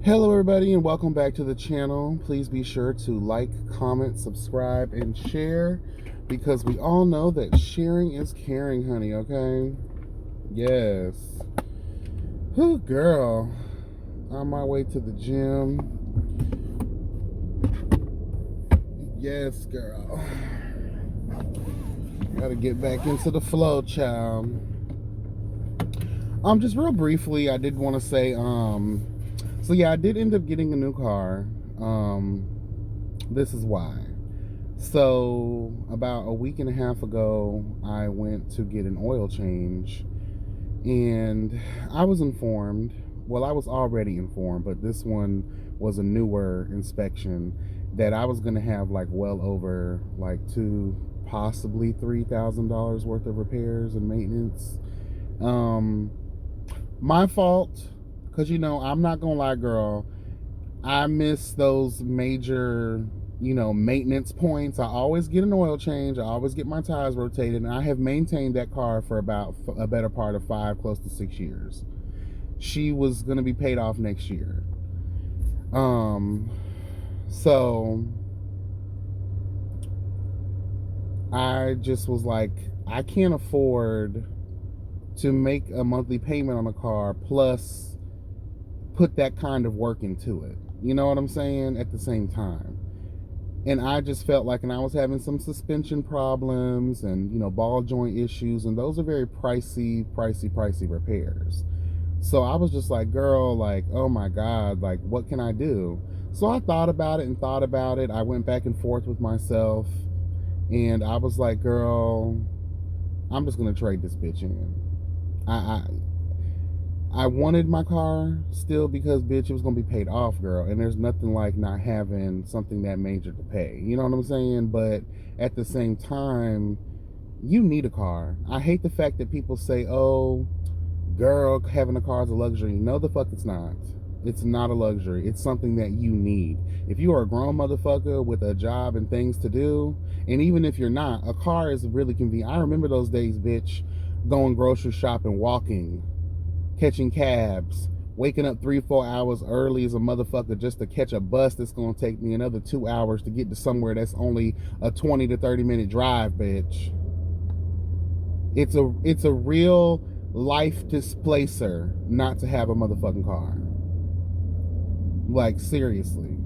Hello everybody and welcome back to the channel. Please be sure to like, comment, subscribe, and share because we all know that sharing is caring, honey, okay? Yes. Whew, girl. On my way to the gym. Yes, girl. Gotta get back into the flow, child. Just real briefly, I did want to say, so yeah, I did end up getting a new car. This is why. So about a week and a half ago, I went to get an oil change, and I was informed. Well, I was already informed, but this one was a newer inspection that I was going to have like well over like two, possibly $3,000 worth of repairs and maintenance. My fault, because I'm not gonna lie, girl. I miss those major, maintenance points. I always get an oil change. I always get my tires rotated, and I have maintained that car for about a better part of 5, close to 6 years. She was gonna be paid off next year. So I just was like, I can't afford to make a monthly payment on a car plus put that kind of work into it. You know what I'm saying? At the same time. And I just felt like, and I was having some suspension problems and, ball joint issues, and those are very pricey repairs. So I was just like, girl, like, oh my God, like, what can I do? So I thought about it and thought about it. I went back and forth with myself, and I was like, girl, I'm just gonna trade this bitch in. I wanted my car still because, bitch, it was gonna be paid off, girl. And there's nothing like not having something that major to pay. You know what I'm saying? But at the same time, you need a car. I hate the fact that people say, "Oh, girl, having a car is a luxury." No, the fuck, it's not. It's not a luxury. It's something that you need. If you are a grown motherfucker with a job and things to do, and even if you're not, a car is really convenient. I remember those days, bitch, going grocery shopping, walking, catching cabs, waking up 3-4 hours early as a motherfucker just to catch a bus that's gonna take me another 2 hours to get to somewhere that's only a 20 to 30 minute drive, bitch. It's a real life displacer not to have a motherfucking car. Like, seriously.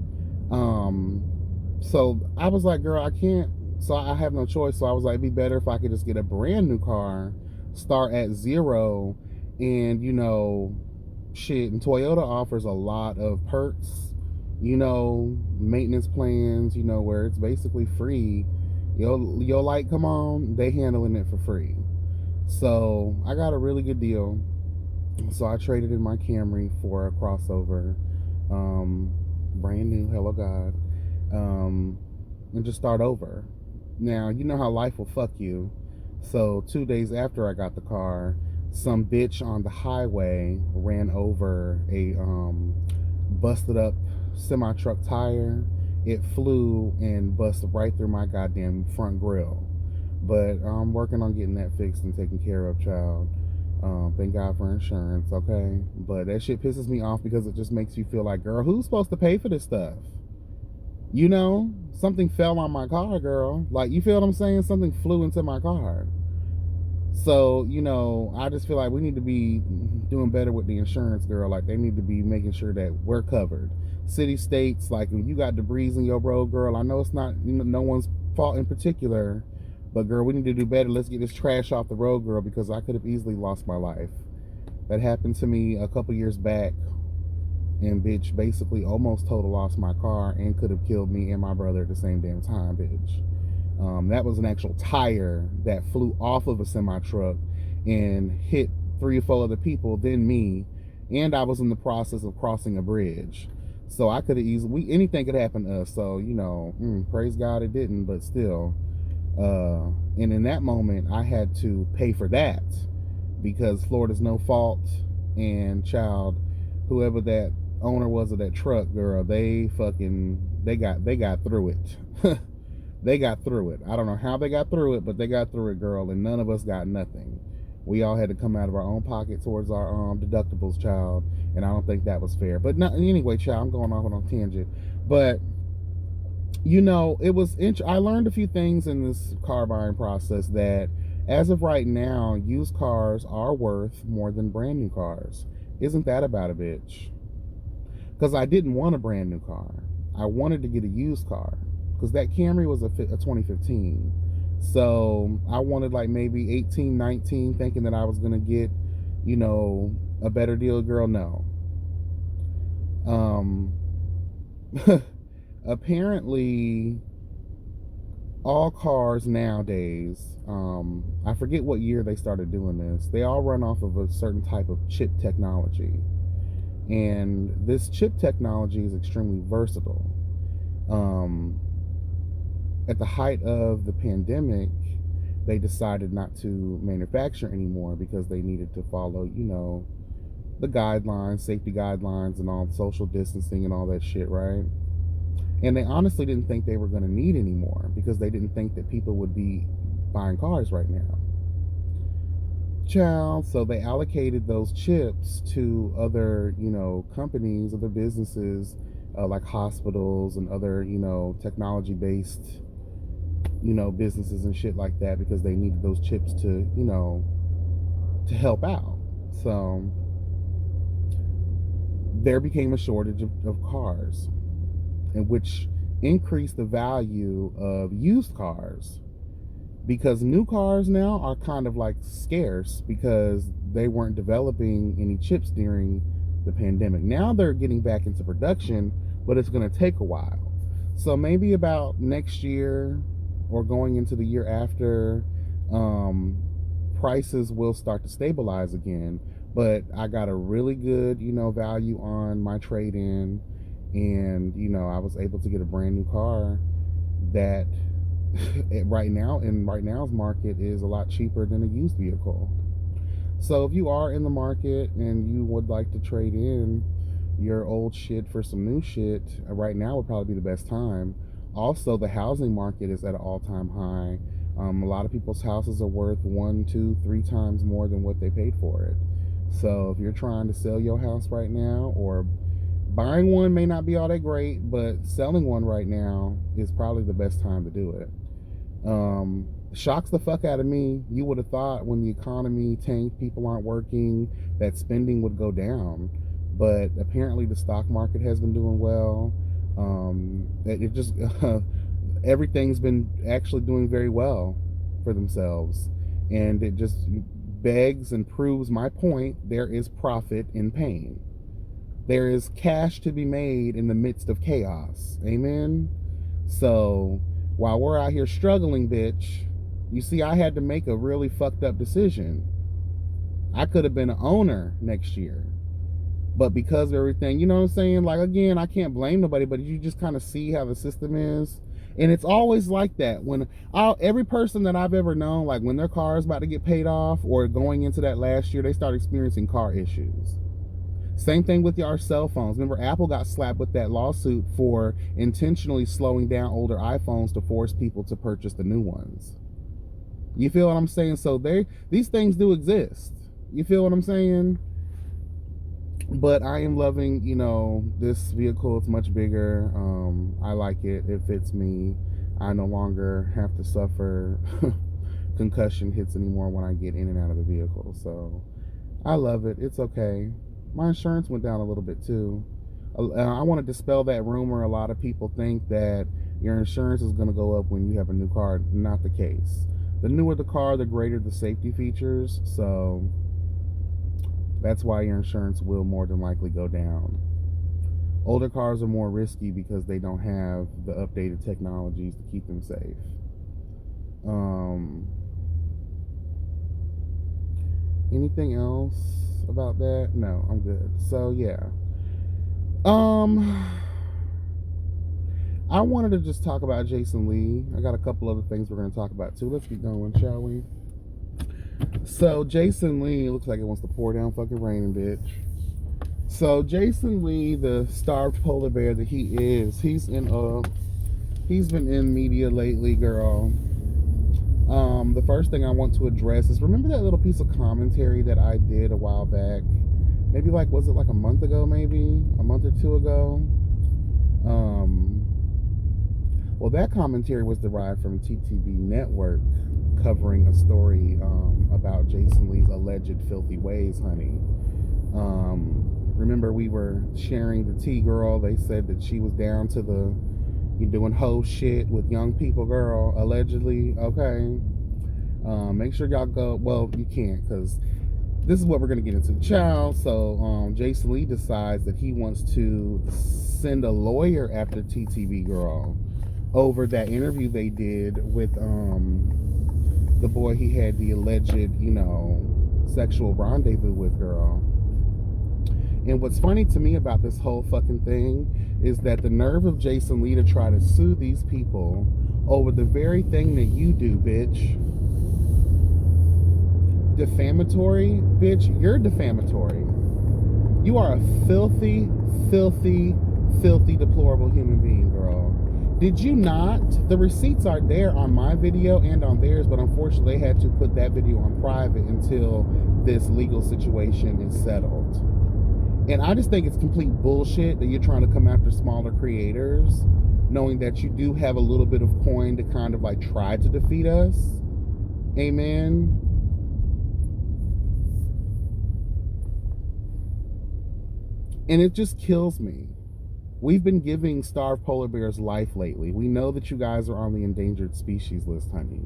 So I was like, girl, I can't. So I have no choice. So I was like, it'd be better if I could just get a brand new car, start at zero, and shit. And Toyota offers a lot of perks, maintenance plans, where it's basically free. Your light come on, they handling it for free. So I got a really good deal. So I traded in my Camry for a crossover, brand new, hello God, and just start over. Now, you know how life will fuck you. So 2 days after I got the car, some bitch on the highway ran over a busted up semi truck tire. It flew and busted right through my goddamn front grill. But I'm working on getting that fixed and taken care of, child. Thank God for insurance, okay? But that shit pisses me off because it just makes you feel like, girl, who's supposed to pay for this stuff? Something fell on my car, girl. Like, you feel what I'm saying? Something flew into my car. So, I just feel like we need to be doing better with the insurance, girl. Like, they need to be making sure that we're covered. City, states, like, when you got debris in your road, girl, I know it's not no one's fault in particular, but, girl, we need to do better. Let's get this trash off the road, girl, because I could have easily lost my life. That happened to me a couple years back, and, bitch, basically almost total lost my car and could have killed me and my brother at the same damn time, bitch. That was an actual tire that flew off of a semi-truck and hit 3 or 4 other people, then me, and I was in the process of crossing a bridge. So I could have easily, anything could happen to us. So, praise God it didn't, but still. And in that moment, I had to pay for that because Florida's no fault, and child, whoever that owner was of that truck, girl, they got through it. They got through it. I don't know how they got through it, but they got through it, girl, and none of us got nothing. We all had to come out of our own pocket towards our deductibles, child, and I don't think that was fair. But not anyway, child, I'm going off on a tangent. But it was I learned a few things in this car buying process that as of right now, used cars are worth more than brand new cars. Isn't that about a bitch? Because I didn't want a brand new car. I wanted to get a used car because that Camry was a 2015. So I wanted like maybe 18, 19, thinking that I was going to get, a better deal. Girl, no. Apparently all cars nowadays, I forget what year they started doing this, they all run off of a certain type of chip technology. And this chip technology is extremely versatile. At the height of the pandemic, they decided not to manufacture anymore because they needed to follow, the guidelines, safety guidelines, and all social distancing and all that shit, right? And they honestly didn't think they were going to need any more because they didn't think that people would be buying cars right now. Child, so they allocated those chips to other, companies, other businesses, like hospitals and other, technology-based, businesses and shit like that because they needed those chips to, to help out. So there became a shortage of cars, and which increased the value of used cars, because new cars now are kind of like scarce because they weren't developing any chips during the pandemic. Now they're getting back into production, but it's going to take a while. So maybe about next year or going into the year after, prices will start to stabilize again. But I got a really good, value on my trade-in, and I was able to get a brand new car that right now in right now's market is a lot cheaper than a used vehicle. So if you are in the market and you would like to trade in your old shit for some new shit, right now would probably be the best time. Also, the housing market is at an all-time high. A lot of people's houses are worth 1, 2, 3 times more than what they paid for it. So if you're trying to sell your house right now, or buying one may not be all that great, but selling one right now is probably the best time to do it. Shocks the fuck out of me. You would have thought when the economy tanked, people aren't working, that spending would go down. But apparently the stock market has been doing well. It just everything's been actually doing very well for themselves. And it just begs and proves my point. There is profit in pain. There is cash to be made in the midst of chaos. Amen? So while we're out here struggling, bitch, you see, I had to make a really fucked up decision. I could have been an owner next year. But because of everything, you know what I'm saying? Like, again, I can't blame nobody, but you just kind of see how the system is. And it's always like that. When every person that I've ever known, like when their car is about to get paid off or going into that last year, they start experiencing car issues. Same thing with our cell phones. Remember, Apple got slapped with that lawsuit for intentionally slowing down older iPhones to force people to purchase the new ones. You feel what I'm saying? So these things do exist. You feel what I'm saying? But I am loving, this vehicle. It's much bigger. I like it. It fits me. I no longer have to suffer concussion hits anymore when I get in and out of the vehicle. So I love it. It's okay. My insurance went down a little bit too. I want to dispel that rumor. A lot of people think that your insurance is going to go up when you have a new car. Not the case. The newer the car, the greater the safety features. So that's why your insurance will more than likely go down. Older cars are more risky because they don't have the updated technologies to keep them safe. Anything else about that? No, I'm good. So yeah. I wanted to just talk about Jason Lee. I got a couple other things we're going to talk about too. Let's get going, shall we? So Jason Lee, looks like it wants to pour down fucking rain, bitch. So Jason Lee, the starved polar bear that he is, he's been in media lately, girl. The first thing I want to address is, remember that little piece of commentary that I did a while back maybe like, was it like a month ago, maybe a month or two ago. Well, that commentary was derived from TTV Network covering a story about Jason Lee's alleged filthy ways, honey. Remember we were sharing the T girl. They said that she was down to the you doing hoe shit with young people, girl, allegedly. Okay. Make sure y'all go. Well, you can't, because this is what we're going to get into. Child. So Jason Lee decides that he wants to send a lawyer after TTV girl over that interview they did with the boy he had the alleged, sexual rendezvous with, girl. And what's funny to me about this whole fucking thing is that the nerve of Jason Lee to try to sue these people over the very thing that you do, bitch. Defamatory, bitch, you're defamatory. You are a filthy, filthy, filthy, deplorable human being, girl. Did you not? The receipts are there on my video and on theirs, but unfortunately they had to put that video on private until this legal situation is settled. And I just think it's complete bullshit that you're trying to come after smaller creators, knowing that you do have a little bit of coin to kind of like try to defeat us. Amen. And it just kills me. We've been giving starved polar bears life lately. We know that you guys are on the endangered species list, honey.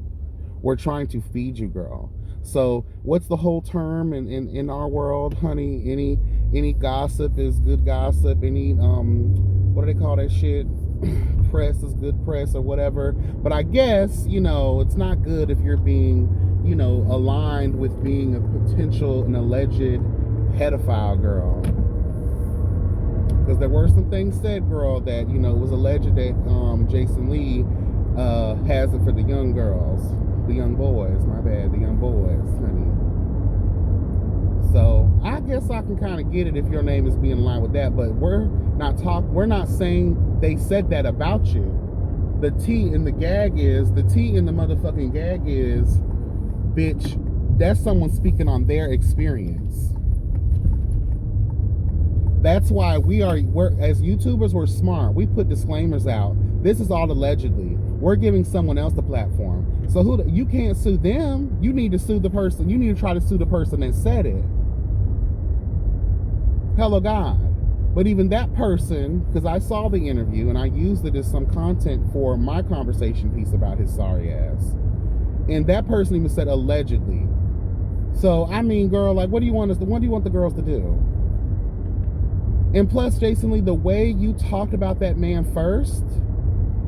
We're trying to feed you, girl. So what's the whole term in our world, honey? Any gossip is good gossip. Any, what do they call that shit? Press is good press or whatever. But I guess, it's not good if you're being, aligned with being a potential and alleged pedophile, girl. Because there were some things said, girl, that, it was alleged that Jason Lee has it for the young girls. The young boys, my bad, the young boys, honey. So I guess I can kind of get it if your name is being in line with that, but we're not saying they said that about you. The tea in the motherfucking gag is, bitch, that's someone speaking on their experience. That's why we're as YouTubers, we're smart. We put disclaimers out. This is all allegedly. We're giving someone else the platform. So you can't sue them. You need to sue the person. You need to try to sue the person that said it. Hello, God. But even that person, because I saw the interview and I used it as some content for my conversation piece about his sorry ass. And that person even said allegedly. So I mean, girl, like, what do you want the girls to do? And plus, Jason Lee, the way you talked about that man first,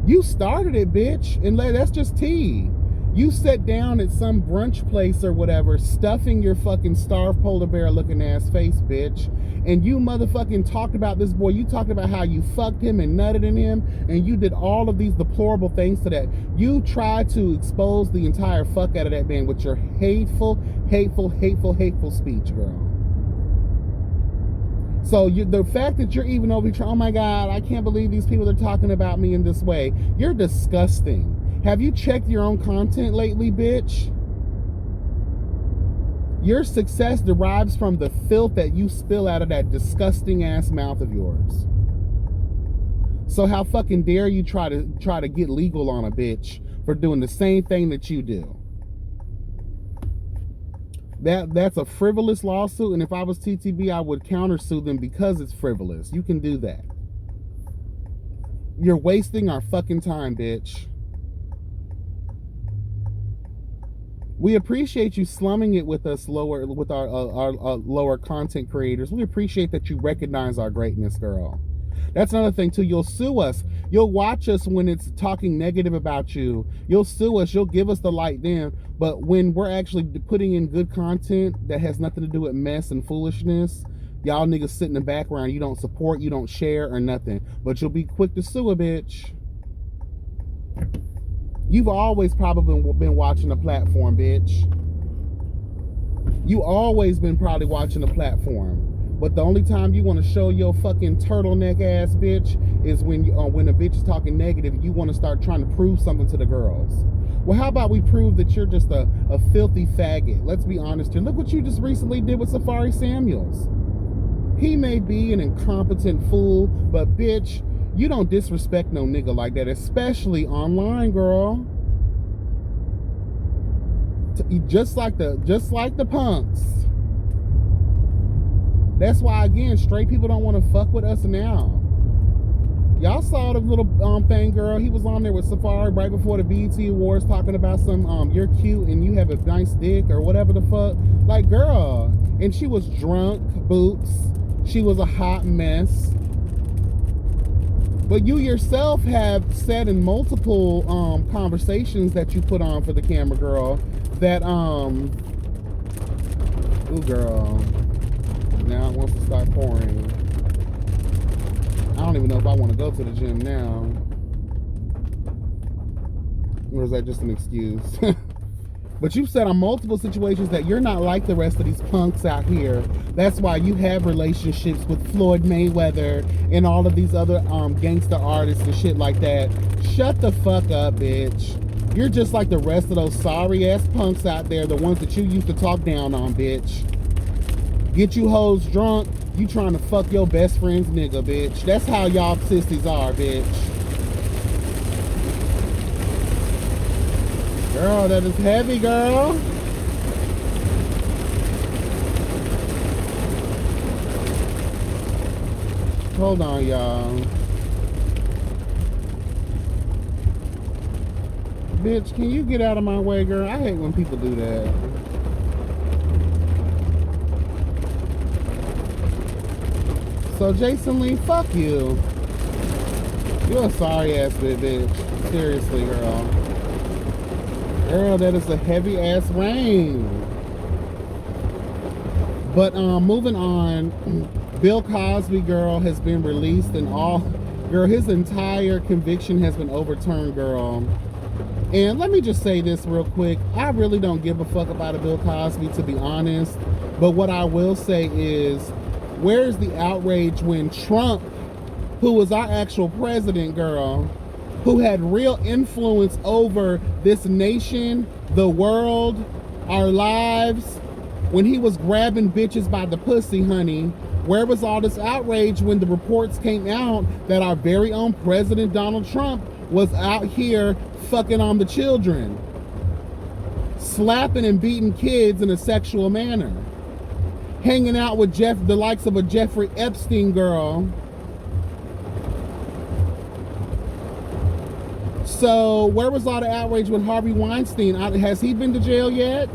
you started it, bitch. And that's just tea. You sat down at some brunch place or whatever, stuffing your fucking starved polar bear looking ass face, bitch. And you motherfucking talked about this boy. You talked about how you fucked him and nutted in him. And you did all of these deplorable things to that. You tried to expose the entire fuck out of that man with your hateful, hateful, hateful, hateful speech, girl. So the fact that you're even over here, oh my God, I can't believe these people are talking about me in this way. You're disgusting. Have you checked your own content lately, bitch? Your success derives from the filth that you spill out of that disgusting ass mouth of yours. So how fucking dare you try to get legal on a bitch for doing the same thing that you do? That's a frivolous lawsuit, and if I was TTB, I would countersue them because it's frivolous. You can do that. You're wasting our fucking time, bitch. We appreciate you slumming it with us with our lower content creators. We appreciate that you recognize our greatness, girl. That's another thing too. You'll sue us. You'll watch us when it's talking negative about you. You'll sue us. You'll give us the light then. But when we're actually putting in good content that has nothing to do with mess and foolishness, y'all niggas sit in the background. You don't support, you don't share or nothing. But you'll be quick to sue a bitch. You've always probably been watching the platform, bitch. You always been probably watching the platform. But the only time you want to show your fucking turtleneck ass bitch is when a bitch is talking negative, you want to start trying to prove something to the girls. Well, how about we prove that you're just a filthy faggot? Let's be honest here. Look what you just recently did with Safari Samuels. He may be an incompetent fool, but bitch, you don't disrespect no nigga like that, especially online, girl. Just like the punks. That's why, again, straight people don't want to fuck with us now. Y'all saw the little thing, girl. He was on there with Safari right before the BET Awards talking about some you're cute and you have a nice dick or whatever the fuck. Like, girl. And she was drunk, boots. She was a hot mess. But you yourself have said in multiple conversations that you put on for the camera, girl, that ooh, girl, now it wants to start pouring. I don't even know if I want to go to the gym now. Or is that just an excuse? But you've said on multiple situations that you're not like the rest of these punks out here. That's why you have relationships with Floyd Mayweather and all of these other gangster artists and shit like that. Shut the fuck up, bitch. You're just like the rest of those sorry ass punks out there, the ones that you used to talk down on, bitch. Get you hoes drunk, you trying to fuck your best friend's nigga, bitch. That's how y'all sissies are, bitch. Girl, that is heavy, girl. Hold on, y'all. Bitch, can you get out of my way, girl? I hate when people do that. So, Jason Lee, fuck you. You're a sorry ass bitch. Seriously, girl. Girl, that is a heavy ass rain. But moving on, Bill Cosby, girl, has been released and all. Girl, his entire conviction has been overturned, girl. And let me just say this real quick. I really don't give a fuck about a Bill Cosby, to be honest. But what I will say is, where's the outrage when Trump, who was our actual president, girl, who had real influence over this nation, the world, our lives, when he was grabbing bitches by the pussy, honey? Where was all this outrage when the reports came out that our very own President Donald Trump was out here fucking on the children, slapping and beating kids in a sexual manner, hanging out with the likes of a Jeffrey Epstein, girl? So where was all the outrage with Harvey Weinstein? Has he been to jail yet?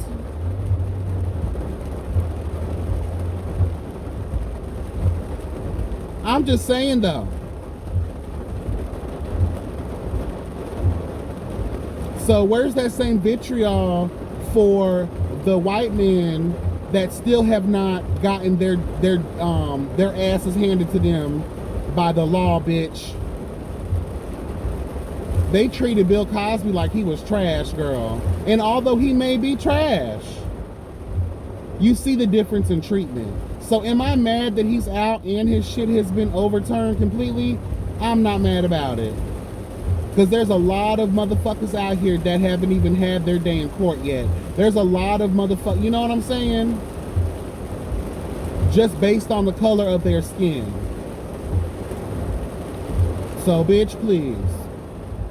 I'm just saying, though. So where's that same vitriol for the white men that still have not gotten their asses handed to them by the law, bitch? They treated Bill Cosby like he was trash, girl. And although he may be trash, you see the difference in treatment. So am I mad that he's out and his shit has been overturned completely? I'm not mad about it. Because there's a lot of motherfuckers out here that haven't even had their day in court yet. There's a lot of motherfuckers, you know what I'm saying? Just based on the color of their skin. So, bitch, please.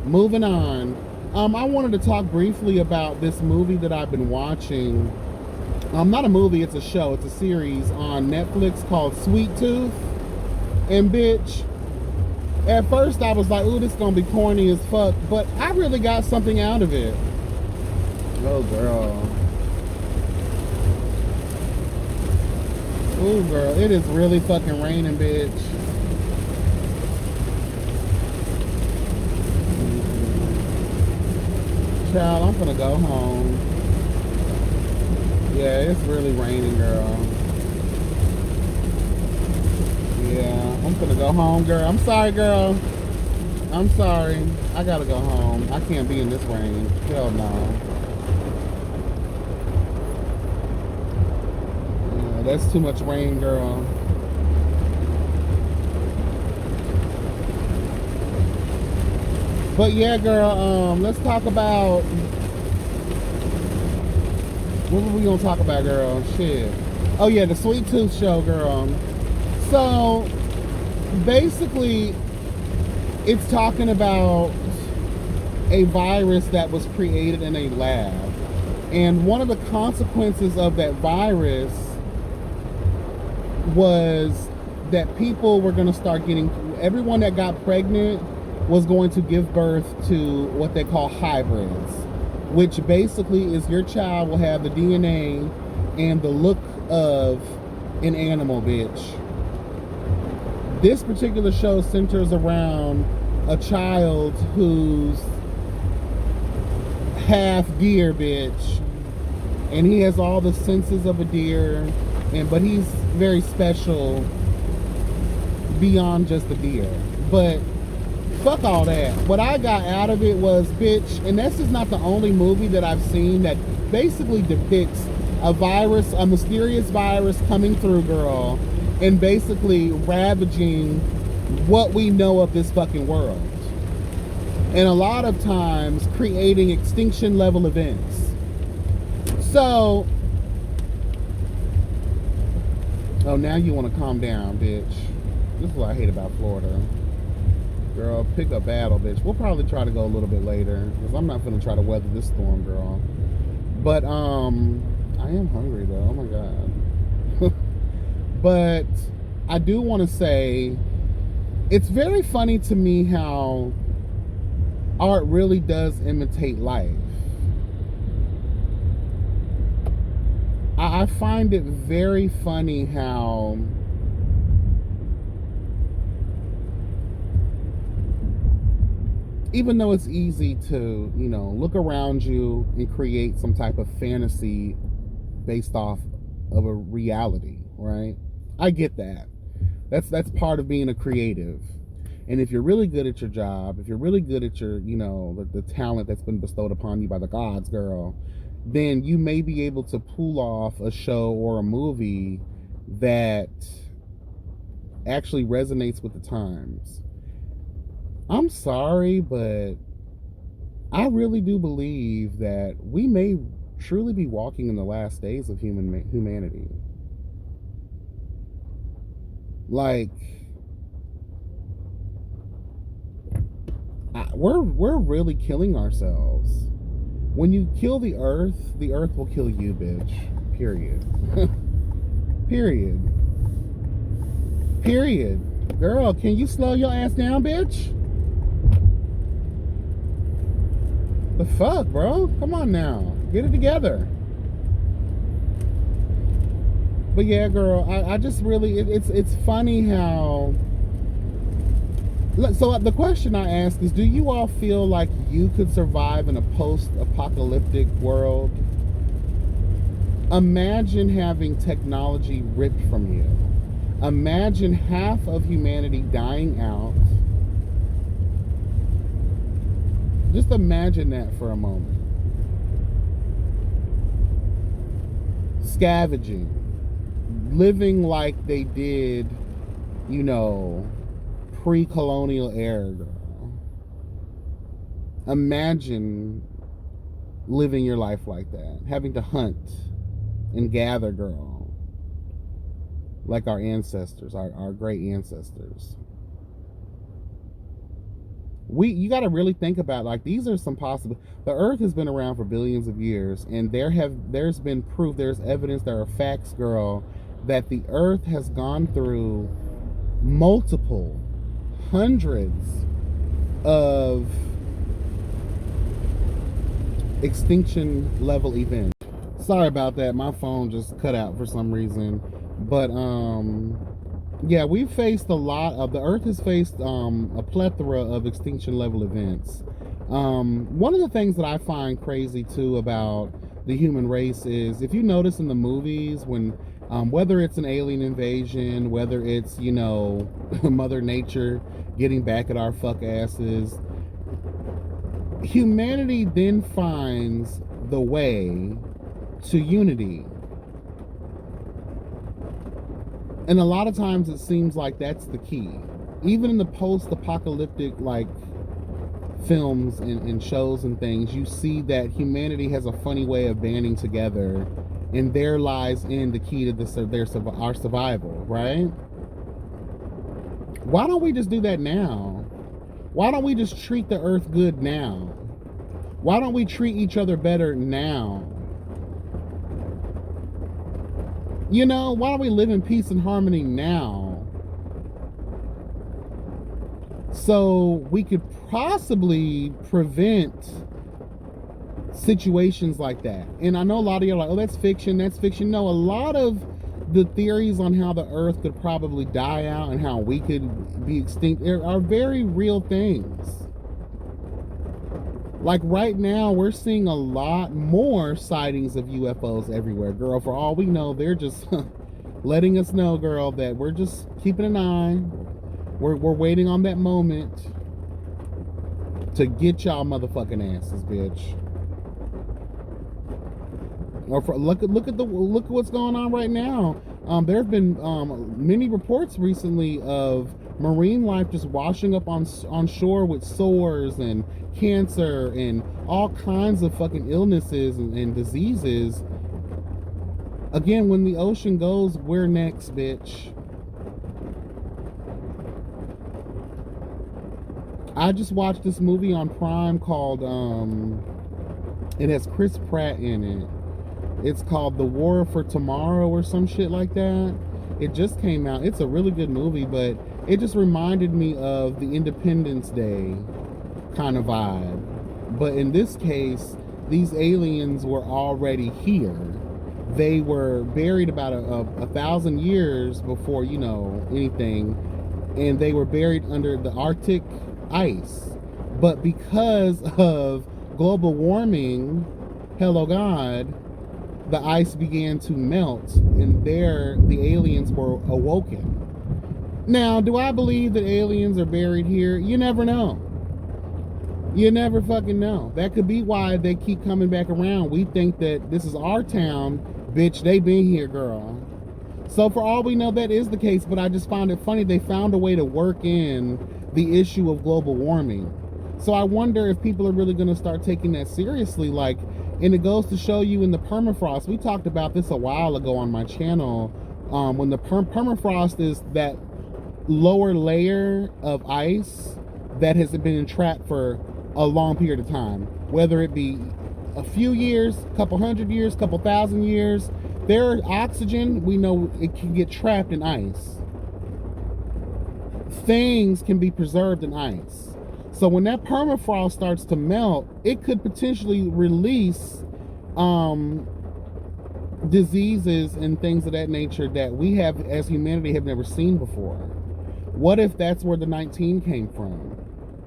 Moving on. I wanted to talk briefly about this movie that I've been watching. Not a movie, it's a show. It's a series on Netflix called Sweet Tooth. And bitch, at first I was like, ooh, this is gonna be corny as fuck. But I really got something out of it. Oh, girl. Ooh, girl, it is really fucking raining, bitch. Child, I'm gonna go home. Yeah, it's really raining, girl. Yeah, I'm gonna go home, girl. I'm sorry, girl. I'm sorry. I gotta go home. I can't be in this rain. Hell no. Yeah, that's too much rain, girl. But yeah, girl, let's talk about, what were we gonna talk about, girl? Shit. Oh yeah, the Sweet Tooth show, girl. So basically, it's talking about a virus that was created in a lab. And one of the consequences of that virus was that people were going to start getting, everyone that got pregnant was going to give birth to what they call hybrids, which basically is your child will have the DNA and the look of an animal, bitch. This particular show centers around a child who's half deer, bitch, and he has all the senses of a deer, but he's very special beyond just a deer. But fuck all that. What I got out of it was, bitch, and this is not the only movie that I've seen that basically depicts a virus, a mysterious virus coming through, girl, and basically ravaging what we know of this fucking world. And a lot of times creating extinction level events. So, oh, now you want to calm down, bitch. This is what I hate about Florida. Girl, pick a battle, bitch. We'll probably try to go a little bit later, because I'm not going to try to weather this storm, girl. But, I am hungry, though. Oh, my God. But I do want to say, it's very funny to me how art really does imitate life. I find it very funny how even though it's easy to, you know, look around you and create some type of fantasy based off of a reality, right? I get that. That's part of being a creative. And if you're really good at your job, if you're really good at your, you know, the talent that's been bestowed upon you by the gods, girl, then you may be able to pull off a show or a movie that actually resonates with the times. I'm sorry, but I really do believe that we may truly be walking in the last days of humanity. Like, we're really killing ourselves. When you kill the earth will kill you, bitch. Period. Period. Period. Girl, can you slow your ass down, bitch? The fuck, bro? Come on now. Get it together. But yeah, girl, I just really, it's funny how, so the question I ask is, do you all feel like you could survive in a post-apocalyptic world? Imagine having technology ripped from you. Imagine half of humanity dying out. Just imagine that for a moment. Scavenging. Living like they did, you know, pre-colonial era, girl. Imagine living your life like that. Having to hunt and gather, girl. Like our ancestors, our great ancestors. You got to really think about, like, these are some possible. The earth has been around for billions of years, and there's been proof, there's evidence, there are facts, girl, that the earth has gone through multiple hundreds of extinction level events. Sorry about that, my phone just cut out for some reason. But yeah, we've faced a lot of, the earth has faced a plethora of extinction level events. One of the things that I find crazy too about the human race is, if you notice in the movies, when whether it's an alien invasion, whether it's, you know, Mother Nature getting back at our fuck asses, humanity then finds the way to unity. And a lot of times it seems like that's the key. Even in the post-apocalyptic, like, films and shows and things, you see that humanity has a funny way of banding together, and there lies in the key to our survival, right? Why don't we just do that now? Why don't we just treat the earth good now? Why don't we treat each other better now? You know, why don't we live in peace and harmony now? So we could possibly prevent situations like that. And I know a lot of you are like, oh, that's fiction, that's fiction. No, a lot of the theories on how the earth could probably die out and how we could be extinct are very real things. Like right now, we're seeing a lot more sightings of UFOs everywhere, girl. For all we know, they're just letting us know, girl, that we're just keeping an eye. We're waiting on that moment to get y'all motherfucking asses, bitch. Or look at what's going on right now. There have been many reports recently of marine life just washing up on shore with sores and cancer and all kinds of fucking illnesses and diseases. Again, when the ocean goes, we're next, bitch. I just watched this movie on Prime called it has Chris Pratt in it. It's called The War for Tomorrow or some shit like that. It just came out. It's a really good movie, but it just reminded me of the Independence Day kind of vibe. But in this case, these aliens were already here. They were buried about a 1,000 years before, you know, anything. And they were buried under the Arctic ice. But because of global warming, hello God, the ice began to melt, and there the aliens were awoken. Now, do I believe that aliens are buried here? You never know. You never fucking know. That could be why they keep coming back around. We think that this is our town. Bitch, they been here, girl. So for all we know, that is the case, but I just found it funny they found a way to work in the issue of global warming. So I wonder if people are really going to start taking that seriously. Like, and it goes to show you in the permafrost. We talked about this a while ago on my channel. When the permafrost is that lower layer of ice that has been entrapped for a long period of time, whether it be a few years, couple hundred years, couple thousand years, their oxygen, we know it can get trapped in ice. Things can be preserved in ice. So when that permafrost starts to melt, it could potentially release diseases and things of that nature that we have as humanity have never seen before. What if that's where the 19 came from?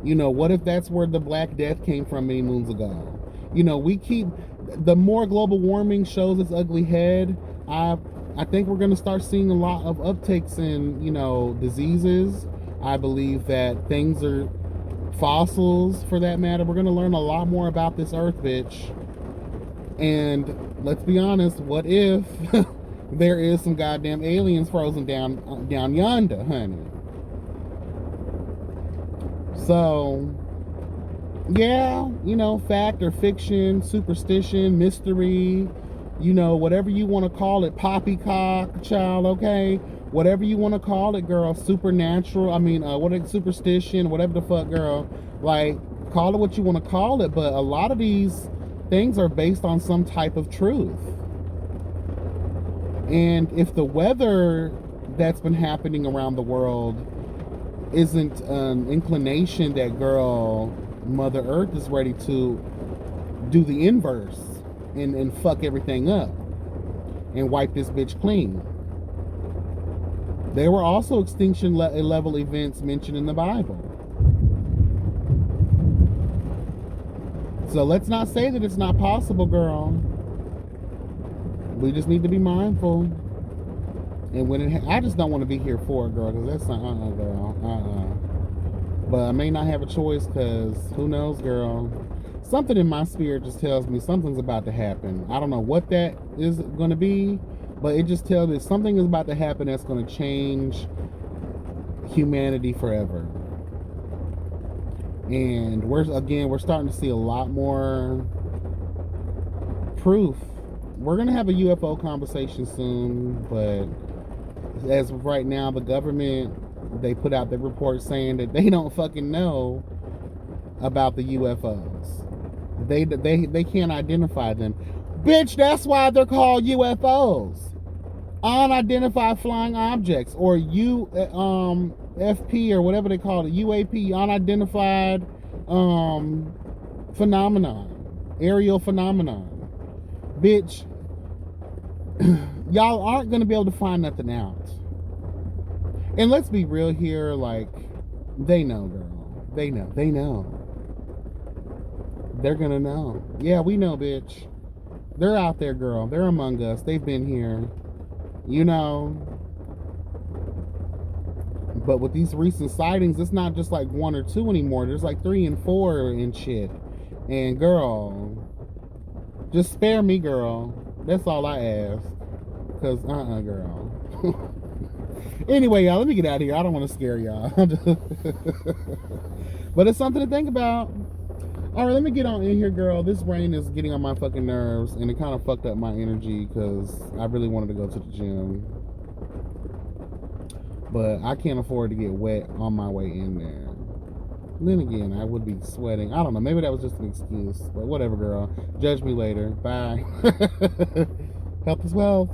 You know, what if that's where the Black Death came from many moons ago? You know, the more global warming shows its ugly head, I think we're going to start seeing a lot of uptakes in, you know, diseases. I believe that fossils for that matter, we're going to learn a lot more about this earth, bitch. And let's be honest, what if there is some goddamn aliens frozen down yonder, honey? So yeah, you know, fact or fiction, superstition, mystery, you know, whatever you want to call it, poppycock, child, okay? Whatever you want to call it, girl, supernatural, superstition, whatever the fuck, girl. Like, call it what you want to call it, but a lot of these things are based on some type of truth. And if the weather that's been happening around the world isn't an inclination that, girl, Mother Earth is ready to do the inverse and fuck everything up and wipe this bitch clean. There were also extinction level events mentioned in the Bible. So let's not say that it's not possible, girl. We just need to be mindful. And when I just don't want to be here for it, girl, because that's not, girl, But I may not have a choice, because who knows, girl. Something in my spirit just tells me something's about to happen. I don't know what that is going to be, but it just tells me something is about to happen that's going to change humanity forever. And we're starting to see a lot more proof. We're going to have a UFO conversation soon, but as of right now, the government they put out the report saying that they don't fucking know about the UFOs. They can't identify them. Bitch, that's why they're called UFOs. Unidentified flying objects, or FP, or whatever they call it, UAP, unidentified phenomenon, aerial phenomenon. Bitch, y'all aren't gonna be able to find nothing out. And let's be real here, like, they know, girl. They know. They're gonna know. Yeah, we know, bitch. They're out there, girl. They're among us. They've been here. You know. But with these recent sightings, it's not just like 1 or 2 anymore. There's like 3 and 4 and shit. And girl, just spare me, girl. That's all I ask. Cause girl. Anyway, y'all, let me get out of here. I don't want to scare y'all. But it's something to think about. All right, let me get on in here, girl. This rain is getting on my fucking nerves, and it kind of fucked up my energy because I really wanted to go to the gym. But I can't afford to get wet on my way in there. Then again, I would be sweating. I don't know. Maybe that was just an excuse. But whatever, girl. Judge me later. Bye. Health is wealth.